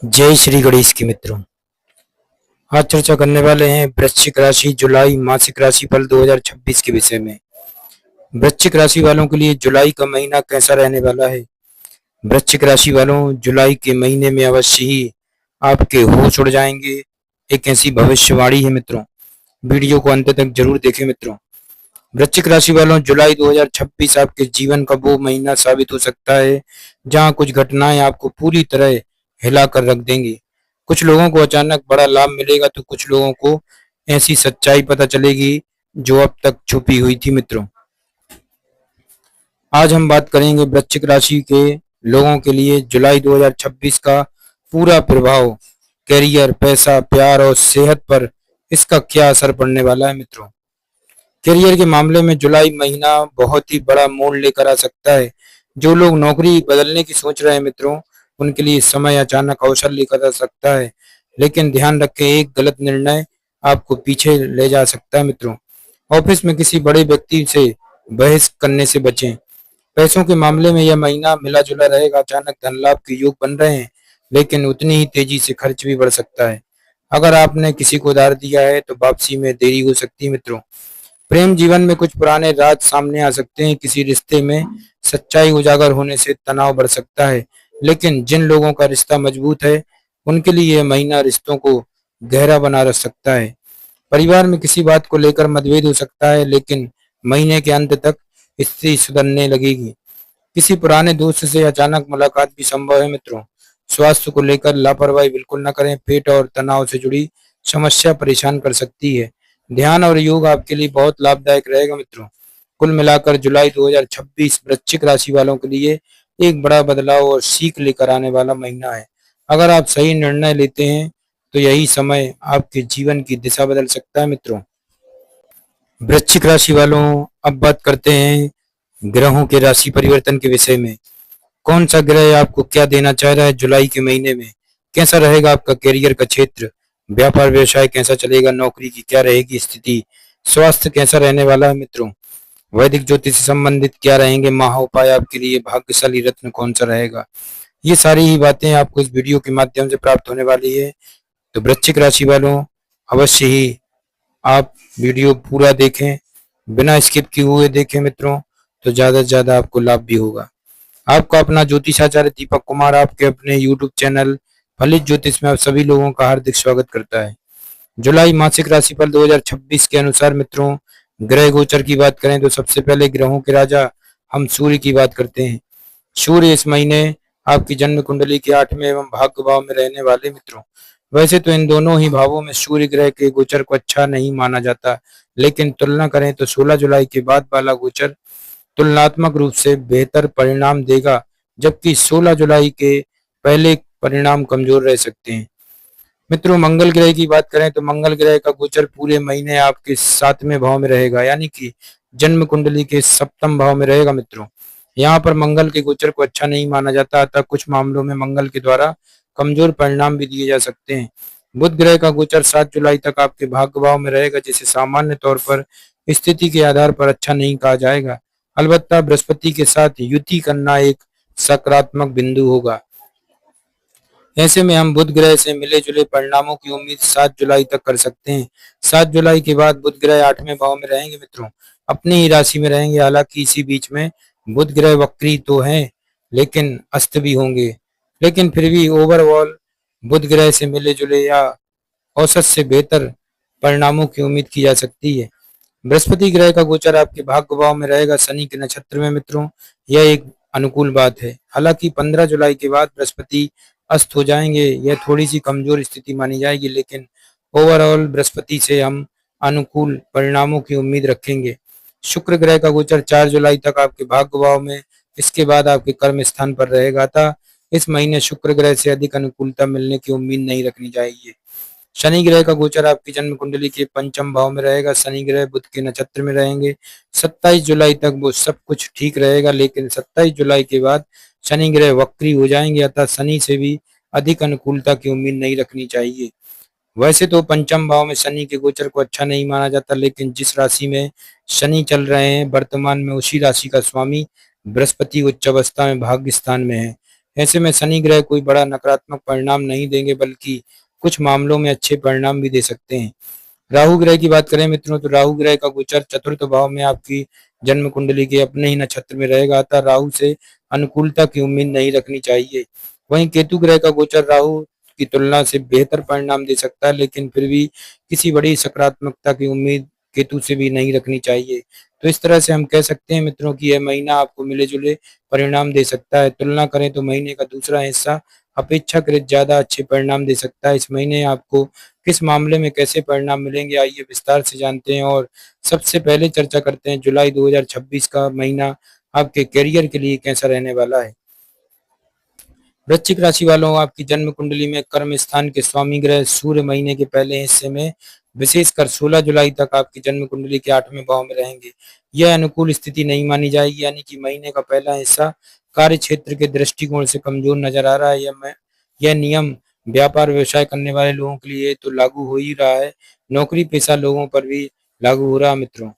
जय श्री गणेश के मित्रों। आज चर्चा करने वाले हैं वृश्चिक राशि जुलाई मासिक राशिफल 2026 के विषय में। वृश्चिक राशि वालों के लिए जुलाई का महीना कैसा रहने वाला है। वृश्चिक राशि वालों, जुलाई के महीने में अवश्य ही आपके होश उड़ जाएंगे। एक ऐसी भविष्यवाणी है मित्रों, वीडियो को अंत तक जरूर देखें मित्रों। वृश्चिक राशि वालों, जुलाई 2026 आपके जीवन का वो महीना साबित हो सकता है जहां कुछ घटनाएं आपको पूरी तरह हिला कर रख देंगी। कुछ लोगों को अचानक बड़ा लाभ मिलेगा तो कुछ लोगों को ऐसी सच्चाई पता चलेगी जो अब तक छुपी हुई थी मित्रों। आज हम बात करेंगे वृश्चिक राशि के लोगों के लिए जुलाई 2026 का पूरा प्रभाव, करियर, पैसा, प्यार और सेहत पर इसका क्या असर पड़ने वाला है मित्रों। करियर के मामले में जुलाई महीना बहुत ही बड़ा मोड़ लेकर आ सकता है। जो लोग नौकरी बदलने की सोच रहे हैं मित्रों, उनके लिए इस समय अचानक अवसर लेकर आ सकता है, लेकिन ध्यान रखें एक गलत निर्णय आपको पीछे ले जा सकता है मित्रों। ऑफिस में किसी बड़े व्यक्ति से बहस करने से बचें। पैसों के मामले में यह महीना मिला जुला रहेगा। अचानक धन लाभ के योग बन रहे हैं, लेकिन उतनी ही तेजी से खर्च भी बढ़ सकता है। अगर आपने किसी को उधार दिया है तो वापसी में देरी हो सकती है मित्रों। प्रेम जीवन में कुछ पुराने राज सामने आ सकते हैं। किसी रिश्ते में सच्चाई उजागर होने से तनाव बढ़ सकता है, लेकिन जिन लोगों का रिश्ता मजबूत है उनके लिए यह महीना रिश्तों को गहरा बना रख सकता है। परिवार में किसी बात को लेकर मतभेद हो सकता है, लेकिन महीने के अंत तक स्थिति सुधरने लगेगी। किसी पुराने दोस्त से अचानक मुलाकात भी संभव है मित्रों। स्वास्थ्य को लेकर लापरवाही बिल्कुल न करें। पेट और तनाव से जुड़ी समस्या परेशान कर सकती है। ध्यान और योग आपके लिए बहुत लाभदायक रहेगा मित्रों। कुल मिलाकर जुलाई 2026 वृश्चिक राशि वालों के लिए एक बड़ा बदलाव और सीख लेकर आने वाला महीना है। अगर आप सही निर्णय लेते हैं तो यही समय आपके जीवन की दिशा बदल सकता है मित्रों। वृश्चिक राशि वालों, अब बात करते हैं ग्रहों के राशि परिवर्तन के विषय में। कौन सा ग्रह आपको क्या देना चाह रहा है जुलाई के महीने में। कैसा रहेगा आपका करियर का क्षेत्र, व्यापार व्यवसाय कैसा चलेगा, नौकरी की क्या रहेगी स्थिति, स्वास्थ्य कैसा रहने वाला है मित्रों। वैदिक ज्योतिष से संबंधित क्या रहेंगे महा उपाय आपके लिए, भाग्यशाली रत्न कौन सा रहेगा। ये सारी ही बातें आपको इस वीडियो के माध्यम से प्राप्त होने वाली है। तो वृश्चिक राशि वालों, अवश्य ही आप वीडियो पूरा देखें, बिना स्किप किए हुए देखें मित्रों, तो ज्यादा से ज्यादा आपको लाभ भी होगा। आपका अपना ज्योतिषाचार्य दीपक कुमार आपके अपने YouTube चैनल फलित ज्योतिष में आप सभी लोगों का हार्दिक स्वागत करता है। जुलाई मासिक राशिफल 2026 के अनुसार मित्रों, ग्रह गोचर की बात करें तो सबसे पहले ग्रहों के राजा हम सूर्य की बात करते हैं। सूर्य इस महीने आपकी जन्म कुंडली के 8वें एवं भाग्य भाव में रहने वाले मित्रों। वैसे तो इन दोनों ही भावों में सूर्य ग्रह के गोचर को अच्छा नहीं माना जाता, लेकिन तुलना करें तो 16 जुलाई के बाद वाला गोचर तुलनात्मक रूप से बेहतर परिणाम देगा, जबकि 16 जुलाई के पहले परिणाम कमजोर रह सकते हैं मित्रों। मंगल ग्रह की बात करें तो मंगल ग्रह का गोचर पूरे महीने आपके 7वें भाव में रहेगा, यानी कि जन्म कुंडली के 7वें भाव में रहेगा मित्रों। यहाँ पर मंगल के गोचर को अच्छा नहीं माना जाता, अतः कुछ मामलों में मंगल के द्वारा कमजोर परिणाम भी दिए जा सकते हैं। बुध ग्रह का गोचर 7 जुलाई तक आपके भाग्य भाव में रहेगा, जिसे सामान्य तौर पर स्थिति के आधार पर अच्छा नहीं कहा जाएगा। अलबत्ता बृहस्पति के साथ युति करना एक सकारात्मक बिंदु होगा। ऐसे में हम बुध ग्रह से मिले जुले परिणामों की उम्मीद 7 जुलाई तक कर सकते हैं। 7 जुलाई के बाद बुध ग्रह 8वें भाव में रहेंगे मित्रों, अपनी ही राशि में रहेंगे। हालांकि इसी बीच में बुध ग्रह वक्री तो हैं, लेकिन अस्त भी होंगे, लेकिन फिर भी ओवरऑल बुध ग्रह से मिले जुले या औसत से बेहतर परिणामों की उम्मीद की जा सकती है। बृहस्पति ग्रह का गोचर आपके भाग्य भाव में रहेगा, शनि के नक्षत्र में मित्रों। यह एक अनुकूल बात है। हालांकि 15 जुलाई के बाद बृहस्पति अस्त हो जाएंगे, यह थोड़ी सी कमजोर स्थिति मानी जाएगी, लेकिन ओवरऑल बृहस्पति से हम अनुकूल परिणामों की उम्मीद रखेंगे। शुक्र ग्रह का गोचर 4 जुलाई तक आपके भाग्य भाव में, इसके बाद आपके कर्म स्थान पर रहेगा, अतः इस महीने शुक्र ग्रह से अधिक अनुकूलता मिलने की उम्मीद नहीं रखनी चाहिए। शनि ग्रह का गोचर आपकी जन्म कुंडली के 5वें भाव में रहेगा। शनि ग्रह बुध के नक्षत्र में रहेंगे। 27 जुलाई तक वो सब कुछ ठीक रहेगा, लेकिन 27 जुलाई के बाद शनि ग्रह वक्री हो जाएंगे, अतः शनि से भी अधिक अनुकूलता की उम्मीद नहीं रखनी चाहिए। वैसे तो 5वें भाव में शनि के गोचर को अच्छा नहीं माना जाता, लेकिन जिस राशि में शनि चल रहे हैं वर्तमान में, उसी राशि का स्वामी बृहस्पति उच्च अवस्था में भाग्य स्थान में है। ऐसे में शनि ग्रह कोई बड़ा नकारात्मक परिणाम नहीं देंगे, बल्कि कुछ मामलों में अच्छे परिणाम भी दे सकते हैं। राहु ग्रह की बात करें मित्रों, तो राहु ग्रह का गोचर चतुर्थ भाव में आपकी जन्म कुंडली के अपने ही नक्षत्र में रहेगा, अतः राहु से अनुकूलता की उम्मीद नहीं रखनी चाहिए। वहीं केतु ग्रह का गोचर राहु की तुलना से बेहतर परिणाम दे सकता है, लेकिन फिर भी किसी बड़ी सकारात्मकता की उम्मीद केतु से भी नहीं रखनी चाहिए। तो इस तरह से हम कह सकते हैं मित्रों कि यह महीना आपको मिले जुले परिणाम दे सकता है। तुलना करें तो महीने का दूसरा हिस्सा अपेक्षाकृत ज्यादा अच्छे परिणाम दे सकता है। इस महीने आपको किस मामले में कैसे परिणाम मिलेंगे, आइए विस्तार से जानते हैं। और सबसे पहले चर्चा करते हैं जुलाई 2026 का महीना आपके करियर के लिए कैसा रहने वाला है। वृश्चिक राशि वालों, आपकी जन्म कुंडली में कर्म स्थान के स्वामी ग्रह सूर्य महीने के पहले हिस्से में विशेषकर 16 जुलाई तक आपकी जन्म कुंडली के 8वें भाव में रहेंगे। यह अनुकूल स्थिति नहीं मानी जाएगी, यानी कि महीने का पहला हिस्सा कार्य क्षेत्र के दृष्टिकोण से कमजोर नजर आ रहा है। यह नियम व्यापार व्यवसाय करने वाले लोगों के लिए तो लागू हो ही रहा है, नौकरी पेशा लोगों पर भी लागू हो रहा है मित्रों।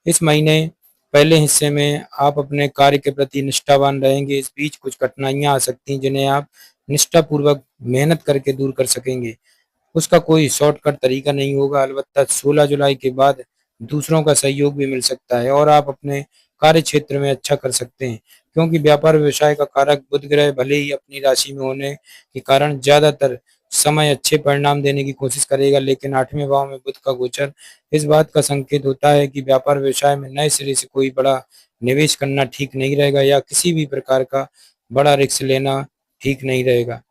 इस महीने पहले हिस्से में आप अपने कार्य के प्रति निष्ठावान रहेंगे। इस बीच कुछ कठिनाइयां आ सकती हैं, जिन्हें आप निष्ठापूर्वक मेहनत करके दूर कर सकेंगे। उसका कोई शॉर्टकट तरीका नहीं होगा। अलबत्ता 16 जुलाई के बाद दूसरों का सहयोग भी मिल सकता है और आप अपने कार्य क्षेत्र में अच्छा कर सकते हैं, क्योंकि व्यापार व्यवसाय का कारक बुध ग्रह भले ही अपनी राशि में होने के कारण ज्यादातर समय अच्छे परिणाम देने की कोशिश करेगा, लेकिन 8वें भाव में बुध का गोचर इस बात का संकेत होता है कि व्यापार व्यवसाय में नए सिरे से कोई बड़ा निवेश करना ठीक नहीं रहेगा, या किसी भी प्रकार का बड़ा रिस्क लेना ठीक नहीं रहेगा।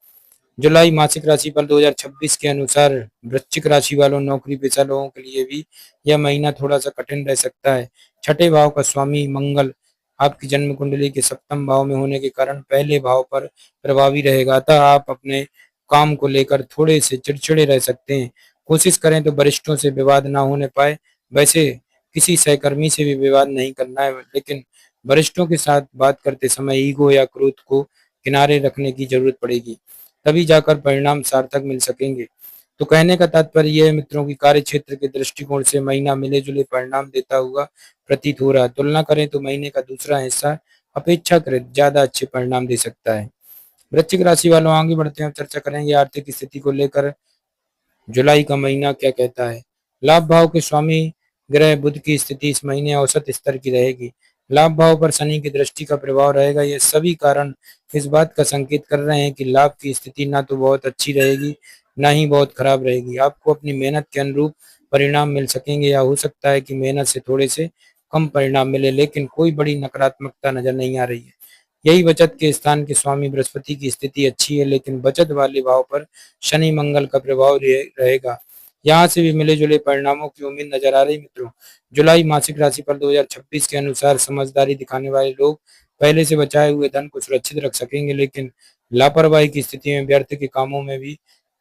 जुलाई मासिक राशिफल 2026 के अनुसार वृश्चिक राशि वालों, नौकरी पेशा लोगों के लिए भी यह महीना थोड़ा सा कठिन रह सकता है। छठे भाव का स्वामी मंगल आपकी जन्म कुंडली के सप्तम भाव में होने के कारण पहले भाव पर प्रभावी रहेगा, अतः आप अपने काम को लेकर थोड़े से चिड़चिड़े रह सकते हैं। कोशिश करें तो वरिष्ठों से विवाद ना होने पाए। वैसे किसी सहकर्मी से भी विवाद नहीं करना है, लेकिन वरिष्ठों के साथ बात करते समय ईगो या क्रोध को किनारे रखने की जरूरत पड़ेगी, तभी जाकर परिणाम सार्थक मिल सकेंगे। तो कहने का तात्पर्य यह है मित्रों की कार्य क्षेत्र के दृष्टिकोण से महीना मिले जुले परिणाम देता हुआ प्रतीत हो रहा है। तुलना करें तो महीने का दूसरा हिस्सा अपेक्षाकृत ज्यादा अच्छे परिणाम दे सकता है। वृश्चिक राशि वालों, आगे बढ़ते हैं, चर्चा करेंगे आर्थिक स्थिति को लेकर जुलाई का महीना क्या कहता है। लाभ भाव के स्वामी ग्रह बुध की स्थिति इस महीने औसत स्तर की रहेगी। लाभ भाव पर शनि की दृष्टि का प्रभाव रहेगा। ये सभी कारण इस बात का संकेत कर रहे हैं कि लाभ की स्थिति ना तो बहुत अच्छी रहेगी, ना ही बहुत खराब रहेगी। आपको अपनी मेहनत के अनुरूप परिणाम मिल सकेंगे, या हो सकता है कि मेहनत से थोड़े से कम परिणाम मिले, लेकिन कोई बड़ी नकारात्मकता नजर नहीं आ रही है। यही बचत के स्थान के स्वामी बृहस्पति की स्थिति अच्छी है, लेकिन बचत वाले भाव पर शनि मंगल का प्रभाव रहेगा। यहाँ से भी मिले जुले परिणामों की उम्मीद नजर आ रही मित्रों। जुलाई मासिक राशिफल 2026 के अनुसार समझदारी दिखाने वाले लोग पहले से बचाए हुए धन को सुरक्षित रख सकेंगे, लेकिन लापरवाही की स्थिति में व्यर्थ के कामों में भी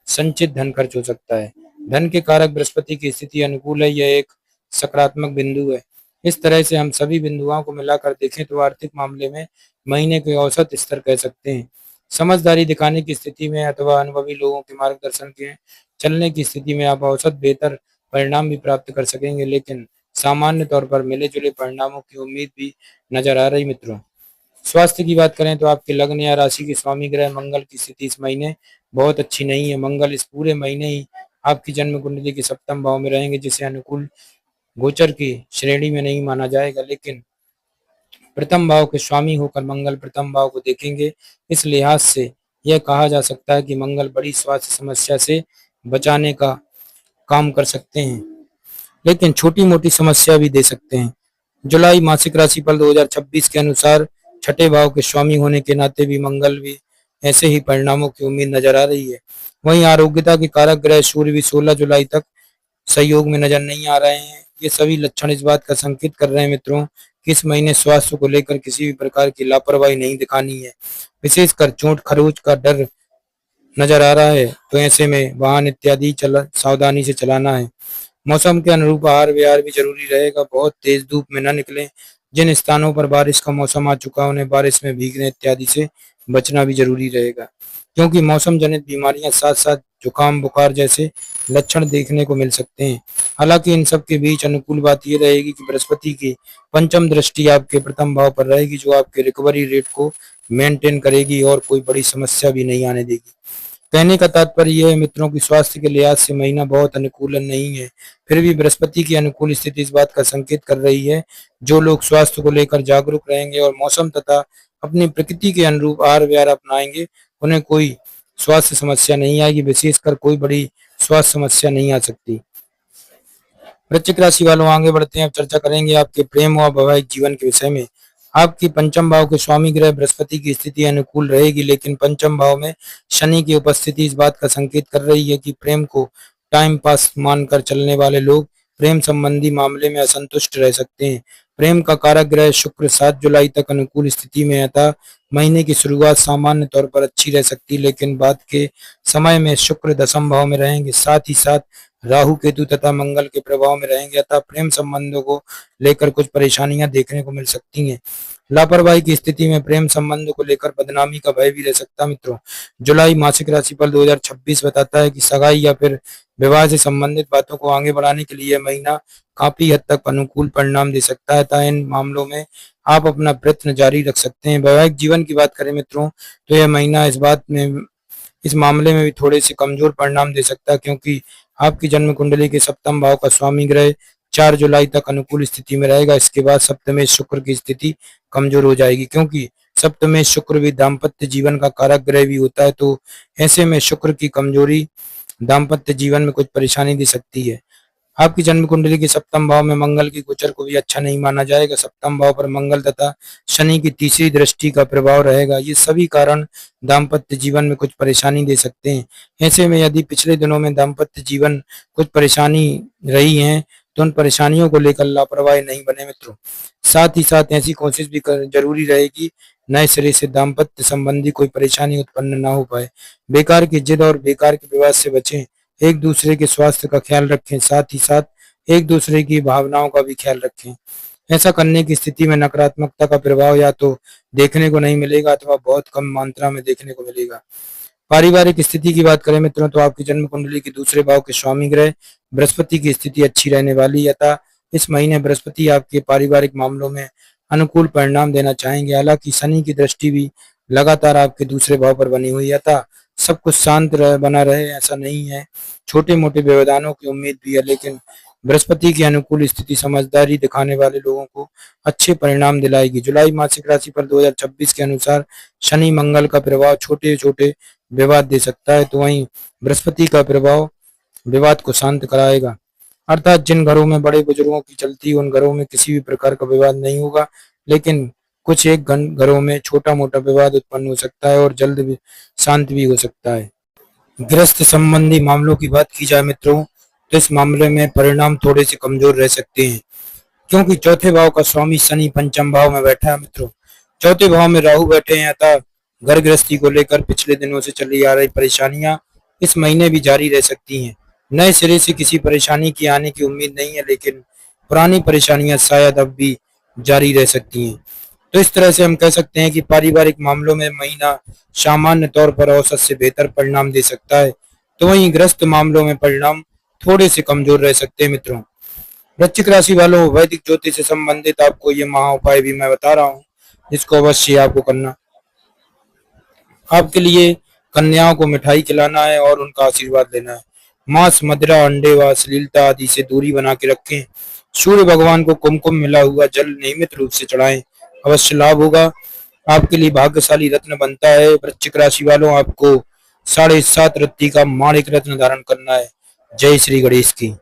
संचित धन खर्च हो सकता है। धन के कारक बृहस्पति की स्थिति अनुकूल है, यह एक सकारात्मक बिंदु है। इस तरह से हम सभी बिंदुओं को मिलाकर देखें तो आर्थिक मामले में महीने के औसत स्तर कह सकते हैं। समझदारी दिखाने की स्थिति में अथवा अनुभवी लोगों के मार्गदर्शन के चलने की स्थिति में आप औसत बेहतर परिणाम भी प्राप्त कर सकेंगे, लेकिन सामान्य तौर पर मिले जुले परिणामों की उम्मीद भी नजर आ रही मित्रों। स्वास्थ्य की बात करें तो आपके लग्न या राशि के स्वामी ग्रह मंगल की स्थिति इस महीने बहुत अच्छी नहीं है। मंगल इस पूरे महीने ही आपकी जन्म कुंडली के सप्तम भाव में रहेंगे, जिसे अनुकूल गोचर की श्रेणी में नहीं माना जाएगा, लेकिन प्रथम भाव के स्वामी होकर मंगल प्रथम भाव को देखेंगे। इस लिहाज से यह कहा जा सकता है कि मंगल बड़ी स्वास्थ्य समस्या से बचाने का काम कर सकते हैं, लेकिन छोटी मोटी समस्या भी दे सकते हैं। जुलाई मासिक राशिफल 2026 के अनुसार छठे भाव के स्वामी होने के नाते भी मंगल भी ऐसे ही परिणामों की उम्मीद नजर आ रही है। वहीं आरोग्यता के कारक ग्रह सूर्य भी 16 जुलाई तक सहयोग में नजर नहीं आ रहे हैं। ये सभी लक्षण इस बात का संकेत कर रहे हैं मित्रों कि इस महीने स्वास्थ्य को लेकर किसी भी प्रकार की लापरवाही नहीं दिखानी है। विशेषकर चोट खरोच का डर नजर आ रहा है, तो ऐसे में वाहन इत्यादि सावधानी से चलाना है। मौसम के अनुरूप आहार विहार भी जरूरी रहेगा। बहुत तेज धूप में न निकलें। जिन स्थानों पर बारिश का मौसम आ चुका उन्हें बारिश में भीगने इत्यादि से बचना भी जरूरी रहेगा, क्योंकि मौसम जनित बीमारियां साथ साथ जुकाम, बुखार जैसे लक्षण देखने को मिल सकते हैं। हालांकि इन सब के बीच अनुकूल बात यह रहेगी कि बृहस्पति की पंचम दृष्टि आपके प्रथम भाव पर रहेगी, जो आपके रिकवरी रेट को मेंटेन करेगी और कोई बड़ी समस्या भी नहीं आने देगी। कहने का तात्पर्य यह है मित्रों की स्वास्थ्य के लिहाज से महीना बहुत अनुकूल नहीं है। फिर भी बृहस्पति की अनुकूल स्थिति इस बात का संकेत कर रही है, जो लोग स्वास्थ्य को लेकर जागरूक रहेंगे और मौसम तथा अपनी प्रकृति के अनुरूप आहार विहार अपनाएंगे, उन्हें कोई स्वास्थ्य समस्या नहीं आएगी, विशेषकर कोई बड़ी स्वास्थ्य समस्या नहीं आ सकती। वृश्चिक राशि वालों, आगे बढ़ते हैं। अब चर्चा करेंगे आपके प्रेम और वैवाहिक जीवन के विषय में। आपकी पंचम भाव के स्वामी ग्रह बृहस्पति की स्थिति अनुकूल रहेगी, लेकिन पंचम भाव में शनि की उपस्थिति इस बात का संकेत कर रही है कि प्रेम को टाइम पास मानकर चलने वाले लोग प्रेम संबंधी मामले में असंतुष्ट रह सकते हैं। प्रेम का कारक ग्रह शुक्र 7 जुलाई तक अनुकूल स्थिति में है, अतः महीने की शुरुआत सामान्य तौर पर अच्छी रह सकती है, लेकिन बाद के समय में शुक्र दशम भाव में रहेंगे, साथ ही साथ राहु केतु तथा मंगल के प्रभाव में रहेंगे, अतः प्रेम संबंधों को लेकर कुछ परेशानियां देखने को मिल सकती हैं। लापरवाही की स्थिति में प्रेम संबंधों को लेकर बदनामी का भय भी रह सकता है। मित्रों, जुलाई मासिक राशिफल 2026 बताता है कि सगाई या फिर विवाह से संबंधित बातों को आगे बढ़ाने के लिए महीना काफी हद तक अनुकूल परिणाम दे सकता है, अतः इन मामलों में आप अपना प्रयत्न जारी रख सकते हैं। वैवाहिक जीवन की बात करें मित्रों, तो यह महीना इस मामले में भी थोड़े से कमजोर परिणाम दे सकता है, क्योंकि आपकी जन्म कुंडली के सप्तम भाव का स्वामी ग्रह 4 जुलाई तक अनुकूल स्थिति में रहेगा। इसके बाद सप्तमेश शुक्र की स्थिति कमजोर हो जाएगी, क्योंकि सप्तमेश शुक्र भी दाम्पत्य जीवन का कारक ग्रह भी होता है, तो ऐसे में शुक्र की कमजोरी दाम्पत्य जीवन में कुछ परेशानी दे सकती है। आपकी जन्म कुंडली के सप्तम भाव में मंगल की गोचर को भी अच्छा नहीं माना जाएगा। सप्तम भाव पर मंगल तथा शनि की तीसरी दृष्टि का प्रभाव रहेगा। ये सभी कारण दाम्पत्य जीवन में कुछ परेशानी दे सकते हैं। ऐसे में यदि पिछले दिनों में दाम्पत्य जीवन कुछ परेशानी रही है, तो उन परेशानियों को लेकर लापरवाही नहीं बने मित्रों। साथ ही साथ ऐसी कोशिश भी जरूरी रहेगी नए सिरे से दाम्पत्य संबंधी कोई परेशानी उत्पन्न ना हो पाए। बेकार की जिद और बेकार के विवाद से बचें। एक दूसरे के स्वास्थ्य का ख्याल रखें, साथ ही साथ एक दूसरे की भावनाओं का भी ख्याल रखें। ऐसा करने की स्थिति में नकारात्मकता का प्रभाव या तो देखने को नहीं मिलेगा अथवा बहुत कम मात्रा में देखने को मिलेगा। पारिवारिक स्थिति की बात करें मित्रों, तो आपकी जन्म कुंडली के दूसरे भाव के स्वामी ग्रह बृहस्पति की स्थिति अच्छी रहने वाली है, अतः इस महीने बृहस्पति आपके पारिवारिक मामलों में अनुकूल परिणाम देना चाहेंगे। हालांकि शनि की दृष्टि भी लगातार आपके दूसरे भाव पर बनी हुई है, अतः सब कुछ शांत बना रहे ऐसा नहीं है। छोटे मोटे व्यवधानों की उम्मीद भी है, लेकिन बृहस्पति की अनुकूल स्थिति समझदारी दिखाने वाले लोगों को अच्छे परिणाम दिलाएगी। जुलाई मासिक राशि पर 2026 के अनुसार शनि मंगल का प्रभाव छोटे छोटे विवाद दे सकता है, तो वहीं बृहस्पति का प्रभाव विवाद को शांत कराएगा। अर्थात जिन घरों में बड़े बुजुर्गों की चलती उन घरों में किसी भी प्रकार का विवाद नहीं होगा, लेकिन कुछ एक घरों में छोटा मोटा विवाद उत्पन्न हो सकता है और जल्द भी शांत भी हो सकता है। गृहस्थ संबंधी मामलों की बात की जाए मित्रों, तो इस मामले में परिणाम थोड़े से कमजोर रह सकते हैं, क्योंकि चौथे भाव का स्वामी शनि पंचम भाव में बैठा है मित्रों। चौथे भाव में राहु बैठे हैं, अतः घर गृहस्थी को लेकर पिछले दिनों से चली आ रही परेशानियां इस महीने भी जारी रह सकती हैं। नए सिरे से किसी परेशानी की आने की उम्मीद नहीं है, लेकिन पुरानी परेशानियां शायद अब भी जारी रह सकती हैं। तो इस तरह से हम कह सकते हैं कि पारिवारिक मामलों में महीना सामान्य तौर पर औसत से बेहतर परिणाम दे सकता है, तो वहीं गृहस्थ मामलों में परिणाम थोड़े से कमजोर रह सकते हैं मित्रों। वृश्चिक राशि वालों, वैदिक ज्योतिष से संबंधित आपको ये महा उपाय भी मैं बता रहा हूँ, जिसको अवश्य आपको करना। आपके लिए कन्याओं को मिठाई खिलाना है और उनका आशीर्वाद लेना है। मांस, मदिरा, अंडे व अश्लीलता आदि से दूरी बना के रखें। सूर्य भगवान को कुमकुम मिला हुआ जल नियमित रूप से चढ़ाएं, अवश्य लाभ होगा। आपके लिए भाग्यशाली रत्न बनता है। वृश्चिक राशि वालों, आपको 7.5 रत्ती का माणिक रत्न धारण करना है। जय श्री गणेश की।